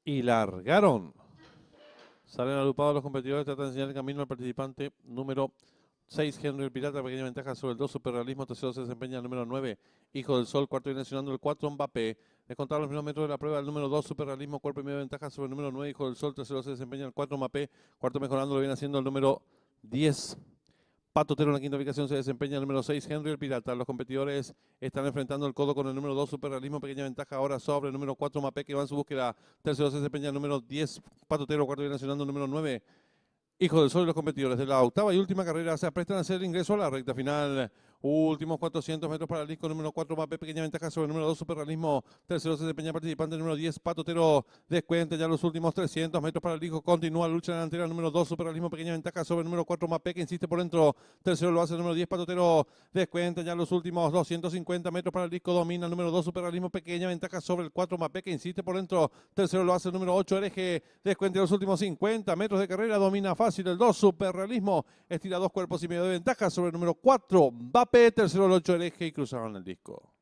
Y largaron. Salen agrupados los competidores, tratan de enseñar el camino al participante número 6, Henry el Pirata, pequeña ventaja sobre el 2, Superrealismo, tercero se desempeña el número 9, Hijo del Sol, cuarto viene accionando el 4, Mbappé. Descontar los primeros metros de la prueba, el número 2, Superrealismo, cuarto primera ventaja sobre el número 9, Hijo del Sol, tercero se desempeña el 4, Mbappé, cuarto mejorando lo viene haciendo el número 10. Patotero en la quinta ubicación se desempeña el número 6, Henry el Pirata. Los competidores están enfrentando el codo con el número 2, Superrealismo, pequeña ventaja ahora sobre el número 4, Mbappé, que va en su búsqueda. Tercero se desempeña el número 10, Patotero, cuarto viene accionando el número 9, Hijo del Sol. Y los competidores de la octava y última carrera se aprestan a hacer el ingreso a la recta final. Últimos 400 metros para el disco número 4, Mbappé, pequeña ventaja sobre el número 2, Superrealismo. Tercero se desempeña participante número 10, Patotero. Descuenta ya los últimos 300 metros para el disco. Continúa la lucha delantera, número 2, Superrealismo, pequeña ventaja sobre el número 4, Mbappé, que insiste por dentro. Tercero lo hace el número 10, Patotero. Descuenta ya los últimos 250 metros para el disco. Domina el número 2, Superrealismo, pequeña ventaja sobre el 4, Mbappé, que insiste por dentro. Tercero lo hace el número 8, Hereje. Descuenta los últimos 50 metros de carrera. Domina fácil el 2, Superrealismo. Estira 2 cuerpos y medio de ventaja sobre el número 4, Mbappé. Tercero el 8, Hereje, y cruzaron el disco.